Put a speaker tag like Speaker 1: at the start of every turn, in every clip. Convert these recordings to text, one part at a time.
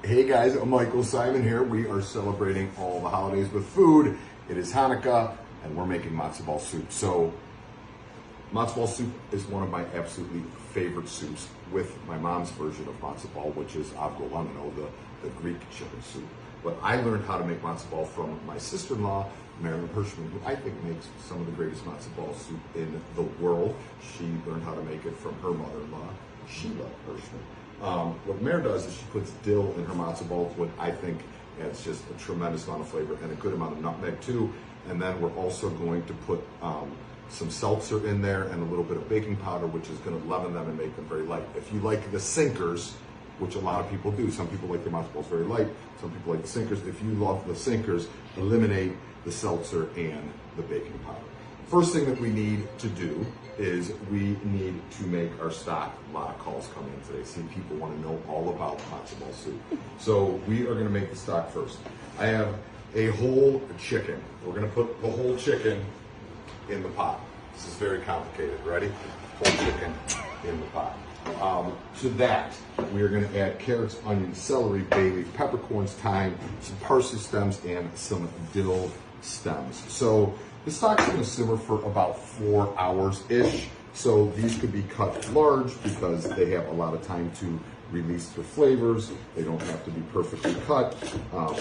Speaker 1: Hey guys, I'm Michael Symon here. We are celebrating all the holidays with food. It is Hanukkah and we're making Matzoball soup. So Matzoball soup is one of my absolutely favorite soups with my mom's version of Matzoball, which is avgolemino, the Greek chicken soup. But I learned how to make Matzoball from my sister-in-law, Marilyn Hirschman, who I think makes some of the greatest Matzoball soup in the world. She learned how to make it from her mother-in-law, Sheila Hirschman. What Mare does is she puts dill in her matzo balls, what I think adds just a tremendous amount of flavor and a good amount of nutmeg too. And then we're also going to put some seltzer in there and a little bit of baking powder, which is going to leaven them and make them very light. If you like the sinkers, which a lot of people do, some people like their matzo balls very light, some people like the sinkers. If you love the sinkers, eliminate the seltzer and the baking powder. First thing that we need to do is we need to make our stock. A lot of calls come in today. See, people want to know all about Matzoball soup. So we are going to make the stock first. I have a whole chicken. We're going to put the whole chicken in the pot. This is very complicated. Ready? Whole chicken in the pot. To that, we are going to add carrots, onions, celery, bay leaf, peppercorns, thyme, some parsley stems, and some dill stems. So the stock's going to simmer for about 4 hours-ish. So these could be cut large because they have a lot of time to release their flavors. They don't have to be perfectly cut,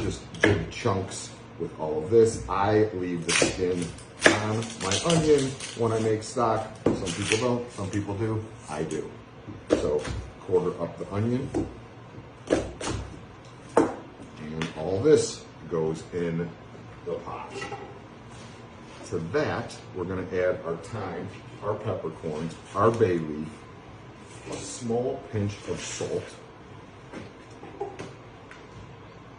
Speaker 1: just big chunks with all of this. I leave the skin on my onion when I make stock. Some people don't, some people do, I do. So quarter up the onion. And all this goes in the pot. To that, we're going to add our thyme, our peppercorns, our bay leaf, a small pinch of salt,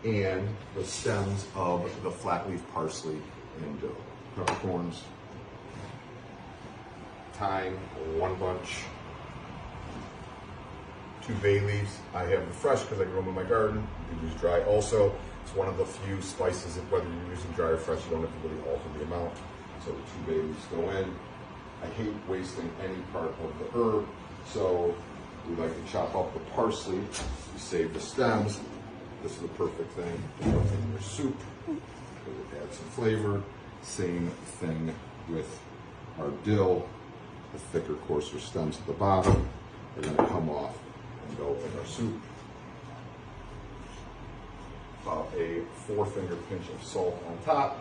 Speaker 1: and the stems of the flat leaf parsley and dill. Peppercorns, thyme, 1 bunch, 2 bay leaves. I have the fresh because I grew them in my garden. You can use dry also. It's one of the few spices that whether you're using dry or fresh, you don't have to really alter the amount. So 2 bay leaves go in. I hate wasting any part of the herb, so we like to chop up the parsley. You save the stems. This is the perfect thing to put in your soup. It would add some flavor. Same thing with our dill. The thicker, coarser stems at the bottom are going to come off and go in our soup. About a 4-finger pinch of salt on top,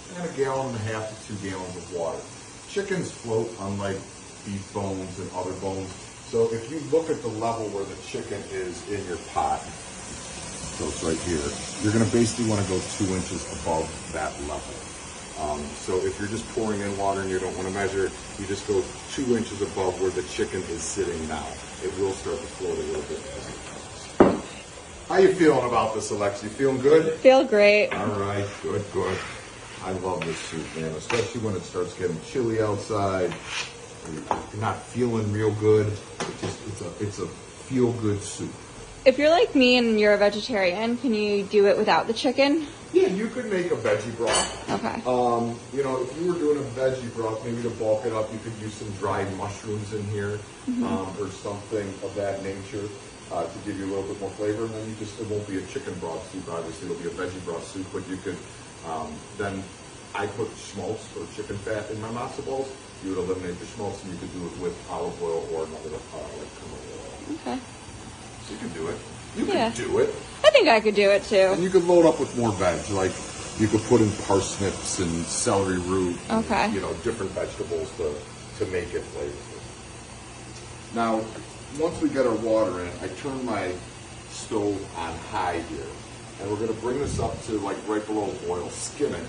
Speaker 1: and 1.5 gallons to 2 gallons of water. Chickens float unlike beef bones and other bones. So if you look at the level where the chicken is in your pot, so it's right here, you're going to basically want to go 2 inches above that level. So if you're just pouring in water and you don't want to measure, you just go 2 inches above where the chicken is sitting now. It will start to float a little bit as it comes. How you feeling about this, Alexa? You feeling good?
Speaker 2: Feel great.
Speaker 1: All right, good, good. I love this soup, man, especially when it starts getting chilly outside. You're not feeling real good. It's a feel-good soup.
Speaker 2: If you're like me and you're a vegetarian, can you do it without the chicken?
Speaker 1: Yeah, you could make a veggie broth.
Speaker 2: Okay.
Speaker 1: You know, if you were doing a veggie broth, maybe to bulk it up, you could use some dried mushrooms in here, or something of that nature to give you a little bit more flavor. And then it won't be a chicken broth soup, obviously, it'll be a veggie broth soup, but you could, then I put schmaltz or chicken fat in my matzo balls. You would eliminate the schmaltz and you could do it with olive oil or another like canola oil.
Speaker 2: Okay.
Speaker 1: So you can do it. You can do it.
Speaker 2: I think I could do it too.
Speaker 1: And you could load up with more veg. Like you could put in parsnips and celery root.
Speaker 2: Okay.
Speaker 1: And, different vegetables to make it flavorful. Now, once we get our water in, I turn my stove on high here. And we're going to bring this up to like right below boil, skim it,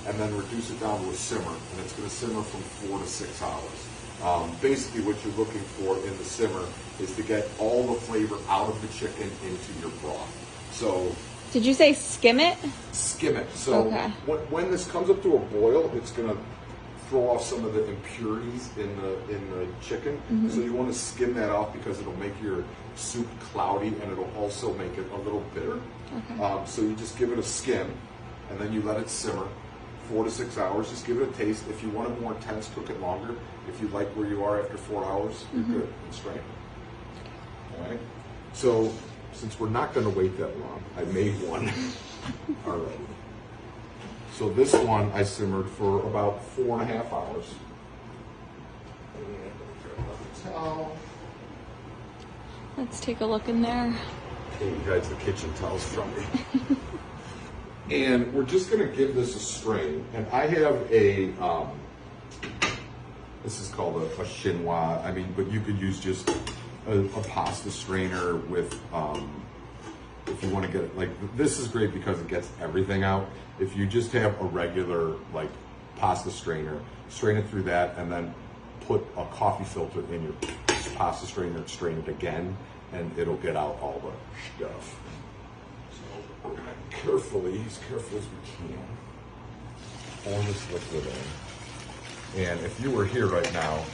Speaker 1: and then reduce it down to a simmer. And it's going to simmer from 4 to 6 hours. Basically what you're looking for in the simmer is to get all the flavor out of the chicken into your broth. So,
Speaker 2: did you say skim it?
Speaker 1: Skim it. So when this comes up to a boil, it's going to throw off some of the impurities in the chicken. So you want to skim that off because it'll make your soup cloudy and it'll also make it a little bitter. So you just give it a skim and then you let it simmer 4 to 6 hours. Just give it a taste. If you want it more intense, cook it longer. If you like where you are after 4 hours, you're good and strain. All right. So since we're not going to wait that long, I made one already. So this one I simmered for about 4.5 hours. Towel.
Speaker 2: Let's take a look in there.
Speaker 1: Okay, you guys, the kitchen towels from me. And we're just going to give this a strain. And I have a, this is called a chinois. I mean, but you could use just a pasta strainer with, if you want to get it, like, this is great because it gets everything out. If you just have a regular, like, pasta strainer, strain it through that, and then put a coffee filter in your pasta strainer, strain it again, and it'll get out all the stuff. So we're going to carefully, as careful as we can, pour this liquid in. And if you were here right now,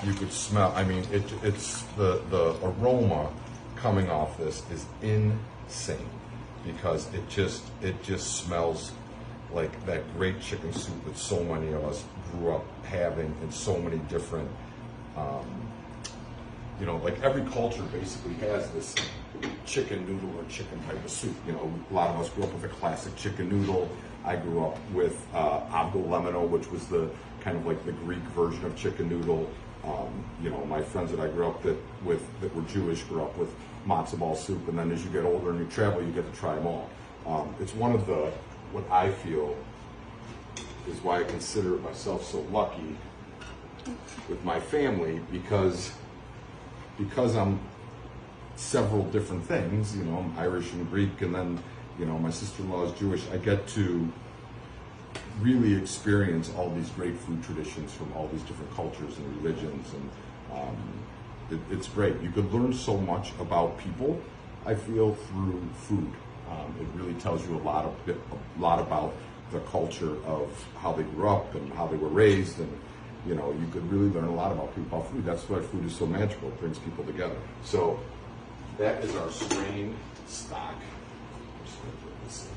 Speaker 1: you could smell, I mean, it's the aroma coming off this is insane, because it just smells like that great chicken soup that so many of us grew up having in so many different, you know, like every culture basically has this chicken noodle or chicken type of soup. You know, a lot of us grew up with a classic chicken noodle. I grew up with abdolemino, which was the kind of like the Greek version of chicken noodle. You know, my friends that I grew up that were Jewish grew up with Matzoball soup, and then as you get older and you travel, you get to try them all. It's one of the, what I feel is why I consider myself so lucky with my family, because I'm several different things. You know, I'm Irish and Greek, and then, you know, my sister-in-law is Jewish. I get to really experience all these great food traditions from all these different cultures and religions, and it's great. You could learn so much about people, I feel, through food. It really tells you a lot about the culture of how they grew up and how they were raised, and you know, you could really learn a lot about people, about food. That's why food is so magical. It brings people together. So that is our strained stock. I'm just gonna put this in.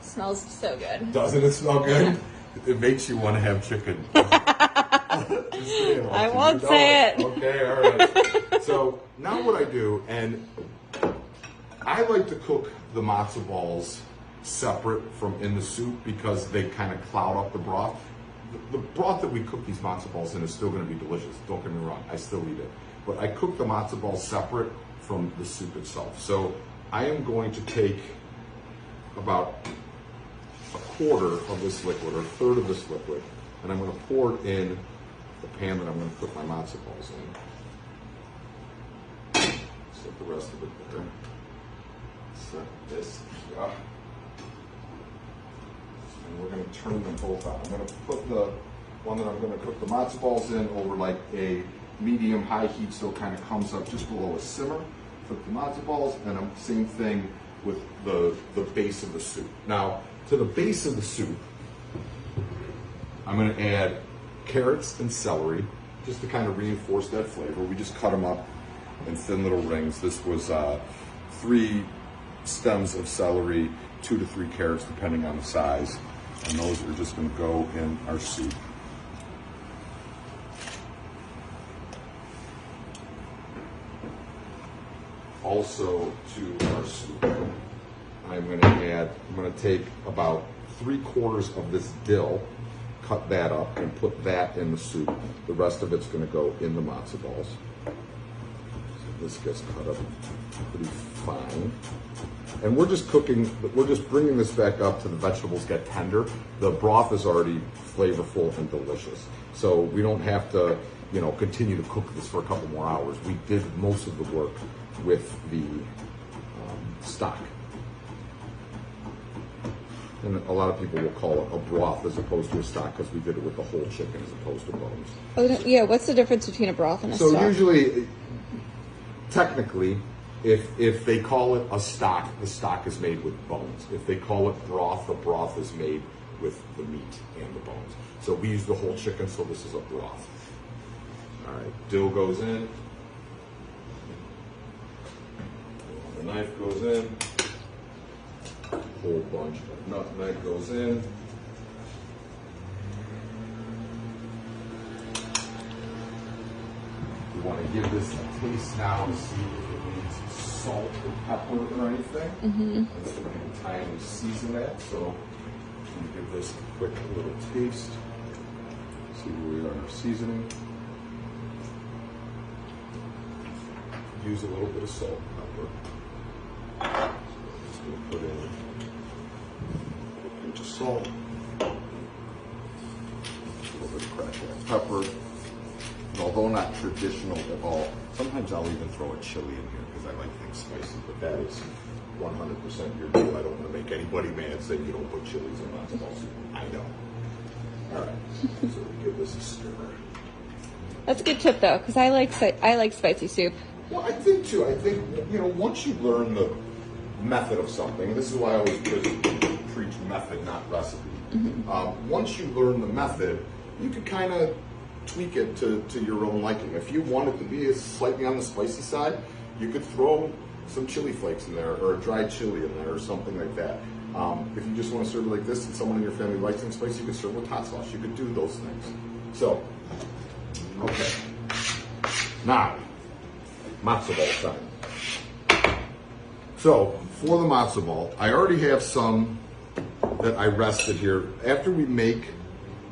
Speaker 2: Smells so good.
Speaker 1: Doesn't it smell good? It makes you want to have chicken.
Speaker 2: I won't say it.
Speaker 1: Okay, all right. So now what I do, and I like to cook the matzo balls separate from in the soup because they kind of cloud up the broth. The broth that we cook these matzo balls in is still going to be delicious. Don't get me wrong, I still eat it. But I cook the matzo balls separate from the soup itself. So I am going to take about a quarter of this liquid, or a third of this liquid, and I'm going to pour it in the pan that I'm going to put my matzo balls in. Set the rest of it there. Set this here. And we're going to turn them both on. I'm going to put the one that I'm going to cook the matzo balls in over like a medium-high heat, so it kind of comes up just below a simmer. Put the matzo balls, and same thing with the base of the soup. Now, to the base of the soup, I'm going to add carrots and celery just to kind of reinforce that flavor. We just cut them up in thin little rings. This was 3 stems of celery, 2 to 3 carrots, depending on the size. And those are just going to go in our soup. Also to our soup, I'm going to take about 3/4 of this dill, cut that up, and put that in the soup. The rest of it's going to go in the matzo balls. So this gets cut up pretty fine. And we're just bringing this back up to the vegetables get tender. The broth is already flavorful and delicious. So we don't have to, you know, continue to cook this for a couple more hours. We did most of the work with the stock. And a lot of people will call it a broth as opposed to a stock because we did it with the whole chicken as opposed to bones.
Speaker 2: Oh, yeah. What's the difference between a broth and a stock?
Speaker 1: So usually, technically, if they call it a stock, the stock is made with bones. If they call it broth, the broth is made with the meat and the bones. So we use the whole chicken, so this is a broth. All right, dill goes in. The knife goes in. A whole bunch of nutmeg goes in. You want to give this a taste now to see if it needs salt or pepper or anything. And so we're going to time and season that. So I'm going to give this a quick little taste. See where we are in our seasoning. Use a little bit of salt and pepper. So I'm just going to put in a pinch of salt, a little bit of cracked black pepper. And although not traditional at all, sometimes I'll even throw a chili in here because I like things spicy, but that is 100% your deal. I don't want to make anybody mad saying you don't put chilies in Matzoball soup. I know. All right, so we give this a stir.
Speaker 2: That's a good tip though, because I like spicy soup.
Speaker 1: Well, I think too. I think, once you learn the method of something, this is why I always preach method, not recipe. Once you learn the method, you can kind of tweak it to your own liking. If you want it to be slightly on the spicy side, you could throw some chili flakes in there or a dried chili in there or something like that. If you just want to serve it like this and someone in your family likes it spicy, you could serve it with hot sauce. You could do those things. So, okay. Now, matzo ball time. So, for the matzo ball, I already have some that I rested here. After we make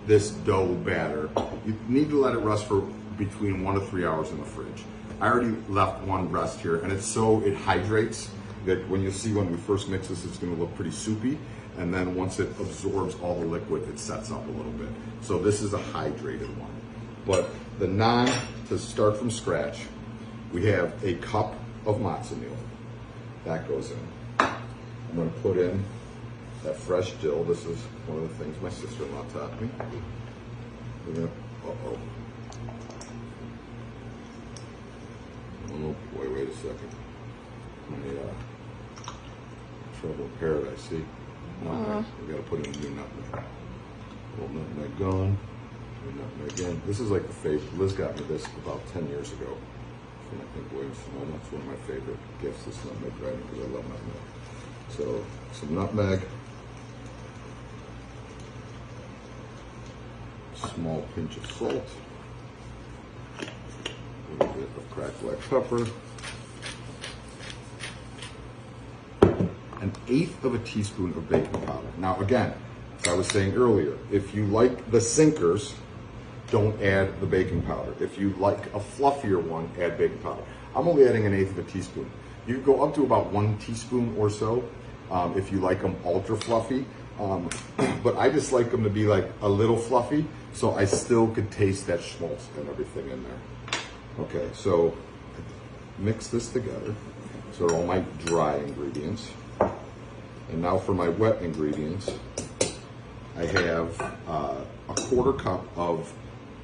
Speaker 1: this dough batter, you need to let it rest for between 1 to 3 hours in the fridge. I already left one rest here, and it's so it hydrates that when you see when we first mix this, it's going to look pretty soupy, and then once it absorbs all the liquid, it sets up a little bit. So this is a hydrated one. But the naan, to start from scratch, we have a cup of matzo meal. That goes in. I'm going to put in that fresh dill. This is one of the things my sister-in-law taught me. We're gonna, oh boy, wait a second. My trouble of paradise, see? Nutmeg. We gotta put in a new nutmeg. Little nutmeg gone. New nutmeg in. This is like the favorite. Liz got me this about 10 years ago. And I think that's one of my favorite gifts, this nutmeg grinding, because I love nutmeg. So, some nutmeg. Small pinch of salt, a little bit of cracked black pepper, 1/8 of a teaspoon of baking powder. Now again, as I was saying earlier, if you like the sinkers, don't add the baking powder. If you like a fluffier one, add baking powder. I'm only adding 1/8 of a teaspoon. You can go up to about 1 teaspoon or so if you like them ultra fluffy. But I just like them to be like a little fluffy, so I still could taste that schmaltz and everything in there. Okay, so mix this together. So are all my dry ingredients. And now for my wet ingredients, I have a 1/4 cup of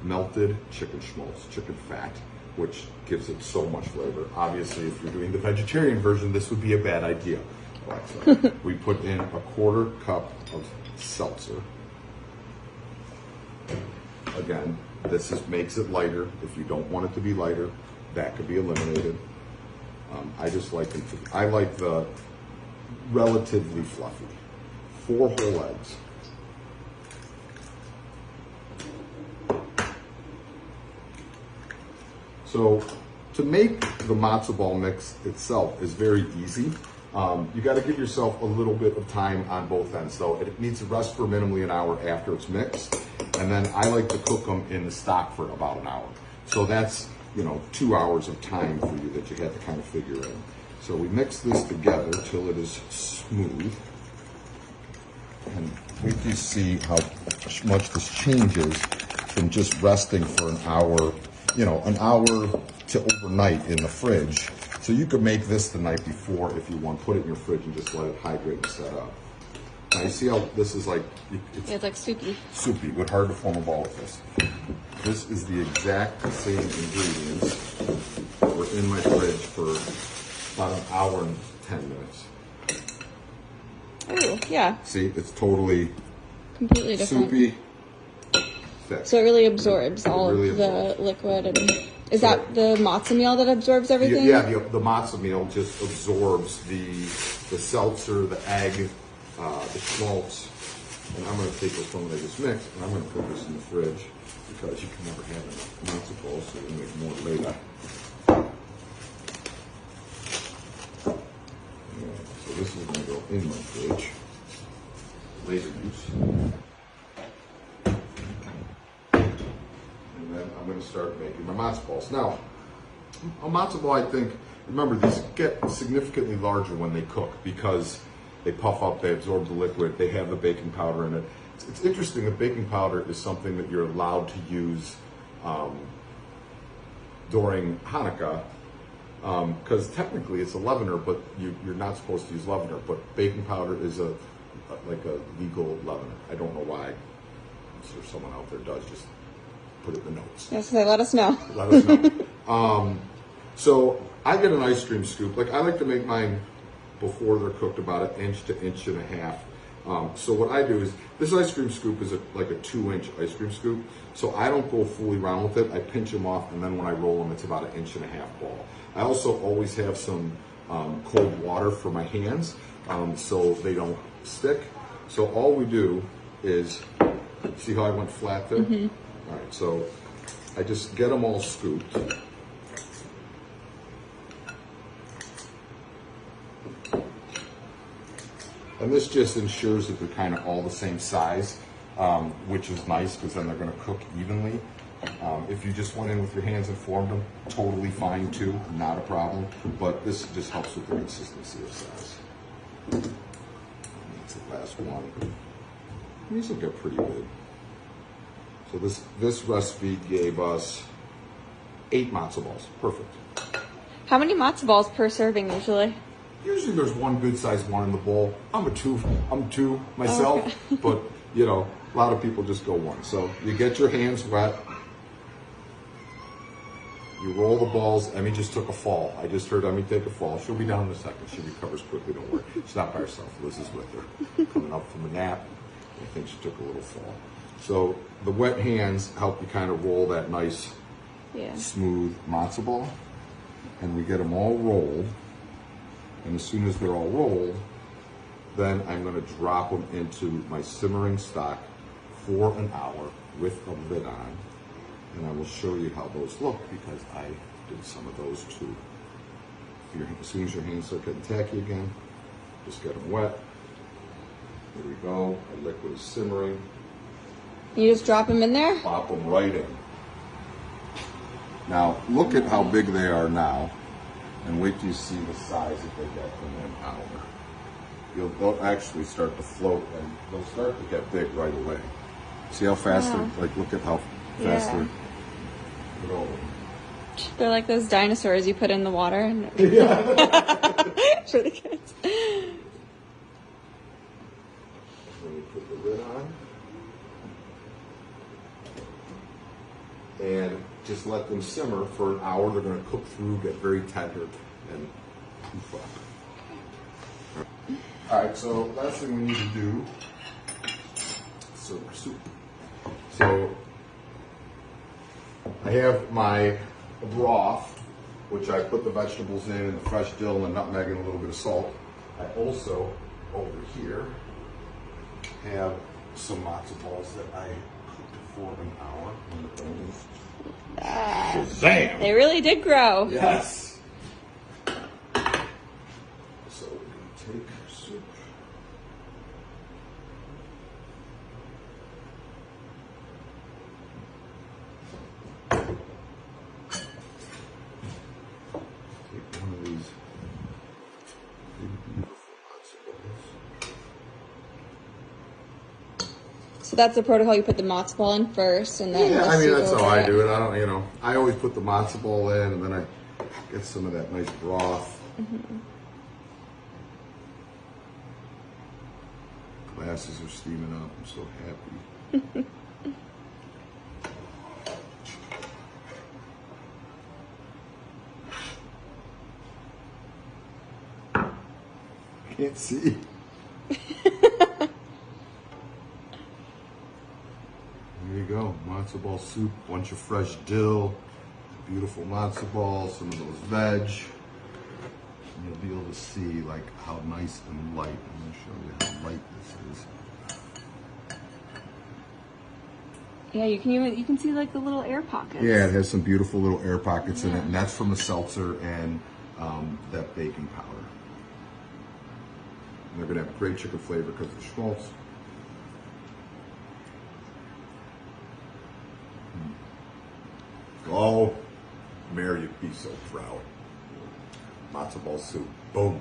Speaker 1: melted chicken schmaltz, chicken fat, which gives it so much flavor. Obviously, if you're doing the vegetarian version, this would be a bad idea. But we put in a 1/4 cup of seltzer. Again, this makes it lighter. If you don't want it to be lighter, that could be eliminated. I just like them to, I like the relatively fluffy. 4 whole eggs. So to make the matzo ball mix itself is very easy. You got to give yourself a little bit of time on both ends. So it needs to rest for minimally an hour after it's mixed. And then I like to cook them in the stock for about an hour. So that's, 2 hours of time for you that you have to kind of figure in. So we mix this together till it is smooth. And we can see how much this changes from just resting for an hour, an hour to overnight in the fridge. So you could make this the night before if you want. Put it in your fridge and just let it hydrate and set up. Now you see how this is like...
Speaker 2: It's like soupy.
Speaker 1: Soupy, but hard to form a ball with this. This is the exact same ingredients that were in my fridge for about an hour and 10 minutes.
Speaker 2: Oh, yeah.
Speaker 1: See, it's totally
Speaker 2: completely different.
Speaker 1: Soupy, thick.
Speaker 2: So it really absorbs all of the liquid. And is that the matzo meal that absorbs everything?
Speaker 1: Yeah, the matzo meal just absorbs the seltzer, the egg, the schmaltz. And I'm going to take this one that I just mixed, and I'm going to put this in the fridge because you can never have enough matzo balls, so we'll make more later. this is going to go in my fridge. Later use. And then I'm going to start making my matzo balls. Now, a matzo ball, I think, remember, these get significantly larger when they cook because they puff up, they absorb the liquid, they have the baking powder in it. It's interesting, the baking powder is something that you're allowed to use during Hannukah, because technically it's a leavener, but you're not supposed to use leavener. But baking powder is like a legal leavener. I don't know why. I'm sure someone out there does. Just put it in the notes.
Speaker 2: Yes, they let us know.
Speaker 1: Let us know. So I get an ice cream scoop. Like I like to make mine before they're cooked about an inch to inch and a half. So what I do is, this ice cream scoop is like a 2-inch ice cream scoop. So I don't go fully round with it. I pinch them off, and then when I roll them, it's about an inch and a half ball. I also always have some cold water for my hands, so they don't stick. So all we do is, see how I went flat there? Mm-hmm. All right, so I just get them all scooped. And this just ensures that they're kind of all the same size, which is nice because then they're going to cook evenly. If you just went in with your hands and formed them, totally fine too, not a problem. But this just helps with the consistency of size. That's the last one. These will get pretty big. So this recipe gave us 8 matzo balls. Perfect.
Speaker 2: How many matzo balls per serving usually?
Speaker 1: Usually there's one good sized one in the bowl. I'm two myself, oh, okay. But you know, a lot of people just go one. So you get your hands wet, you roll the balls. Emmy just took a fall. I just heard Emmy take a fall. She'll be down in a second. She recovers quickly, don't worry. She's not by herself. Liz is with her. Coming up from a nap. I think she took a little fall. So the wet hands help you kind of roll that nice, smooth matzo ball. And we get them all rolled. And as soon as they're all rolled, then I'm going to drop them into my simmering stock for an hour with a lid on. And I will show you how those look because I did some of those too. As soon as your hands start getting tacky again, just get them wet. There we go. Our liquid is simmering.
Speaker 2: You just drop them in there?
Speaker 1: Pop them right in. Now, look at how big they are now. And wait till you see the size that they get in an hour. They'll actually start to float, and they'll start to get big right away. See how fast they're, like, look at how fast they're growing.
Speaker 2: They're like those dinosaurs you put in the water. And
Speaker 1: Yeah.
Speaker 2: For the kids.
Speaker 1: Then we put the lid on. And just let them simmer for an hour. They're going to cook through, get very tender, and poof up. All right, so last thing we need to do is serve our soup. So I have my broth, which I put the vegetables in and the fresh dill and the nutmeg and a little bit of salt. I also, over here, have some matzo balls that I cooked for an hour. Shazam!
Speaker 2: They really did grow.
Speaker 1: Yes. So we're going to take our soup. Take one of these big, beautiful matzo balls.
Speaker 2: So that's the protocol. You put the matzo ball in first, and then
Speaker 1: I mean that's how I do it. I don't, I always put the matzo ball in, and then I get some of that nice broth.
Speaker 2: Mm-hmm.
Speaker 1: Glasses are steaming up. I'm so happy. Can't see. There you go, matzo ball soup, bunch of fresh dill, beautiful matzo ball, some of those veg. And you'll be able to see like how nice and light. I'm going to show you how light this is.
Speaker 2: Yeah, you can see like the little air pockets.
Speaker 1: Yeah, it has some beautiful little air pockets in it, and that's from the seltzer and that baking powder. And they're going to have great chicken flavor because of the schmaltz. Oh, Mary, you'd be so proud. Matzo ball soup. Boom.